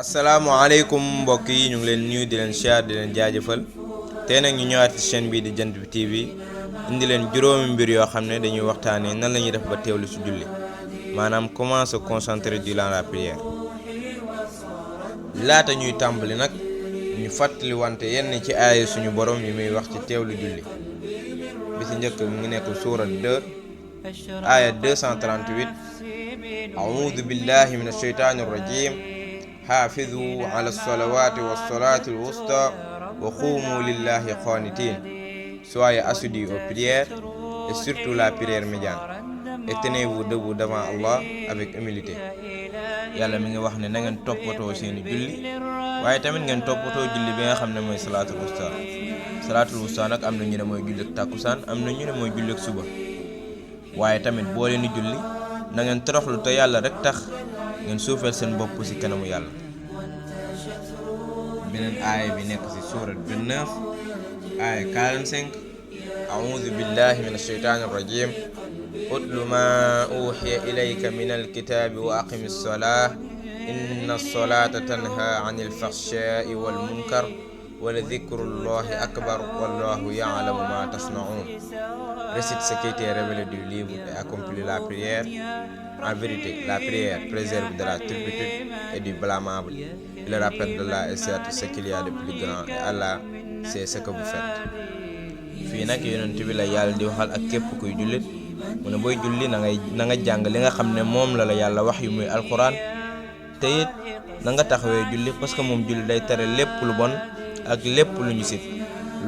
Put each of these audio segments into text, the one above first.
asalaamaaleykum mbokk yi ñu ngi leen nuyu di leen siyaar di leen jaajëfal tey nag ñu ñëwaat ci chaîne bii di Jant Bi TV indi leen juróomi mbir yoo xam ne dañuy waxtaanee nan la ñuy def ba teewlu ci julli maanaam comment se concentrer durant la prière. laata ñuy tàmbali nag ñu fàttali wante yenn ci aaya suñu borom yi muy wax ci teewlu julli bi ci njëkk mu ngi nekk suura 2 aaya 238 a'uudu billahi minash shaytaanir rajiim حافظوا على الصلوات والصلاة الوسطى وقوموا لله قانتين. Soyez assidus aux prières et surtout la prière médiane et tenez-vous debout devant Allah avec humilité. yàlla mi ngi wax ne na ngeen toppatoo seeni julli waaye tamit ngeen toppatoo julli bi nga xam ne mooy salaatul wusta. salaatul wusta nag am na ñu ne mooy julli ak tàkkusaan am na ñu ne mooy julli ak suba waaye tamit boo leen di julli na ngeen toroxlu te yàlla rek tax ngeen suufeel seen bopp ci kanamu yàlla. beneen aaya bi nekk ci suura 29 aaya 45 a'uudu billahi minash shaytaanir rajiim utlu maa uuhiya ilayka minal kitaabi wa aqimis salaah inna salaata tanhaa anil fahshaa'i wal munkar wa la dhikrullahi akbar wallahu ya'lamu ma tasna'uun. Récite ce qui t'est révélé du livre et accomplis la prière. En vérité, la prière préserve de la turpitude et du blâmable. Le rappel d'Allah est certes ce qu'il y a de plus grand et Allah sait ce que vous faites. fii nag yonent bi la yàlla di waxal ak képp kuy jullit mu ne booy julli na nga jàng li nga xam ne moom la yàlla wax yu muy alxuraan te it na nga taxawee julli parce que moom julli day tere lépp lu bon ak lépp lu ñu sib.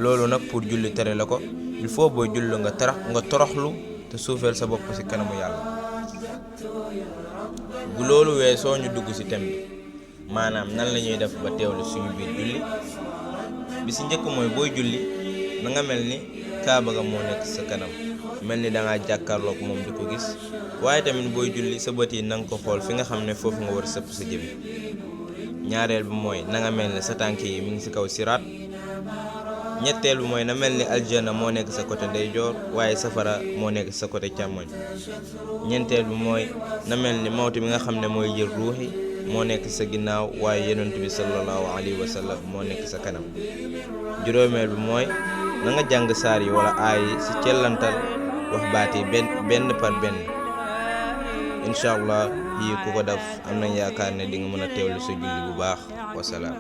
loolu nag pour julli tere la ko il faut booy julli nga toroxlu te suufeel sa bopp ci kanamu yàlla. bu loolu weesoo ñu dugg ci thème bi maanaam nan la ñuy def ba teewlu suñu biir julli bi ci njëkk mooy booy julli na nga mel ni kaaba ga moo nekk sa kanam mel ni dangaa jàkkaarloog moom di ko gis waaye tamit booy julli sa bët yi na nga ko xool fi nga xam ne foofu nga war a sëpp sa jëbi. ñaareel bi mooy na nga mel ni sa tànk yi mi ngi ci kaw siraat. ñetteel bi mooy na mel ni aljana moo nekk sa côté ndeyjoor waaye safara moo nekk sa côté càmmoñ. ñeenteel bi mooy na mel ni mawti bi nga xam ne mooy jël ruuxi moo nekk sa ginnaaw waaye yonent bi sallallahu alayhi wa sallam moo nekk sa kanam. juróomeel bi mooy na nga jàng saar yi wala aay yi ci cellantal wax baat yi benn par benn. incha allah yii ku ko def am nañ yaakaar ne di nga mën a teewlu sa julli bu baax. wasalaam.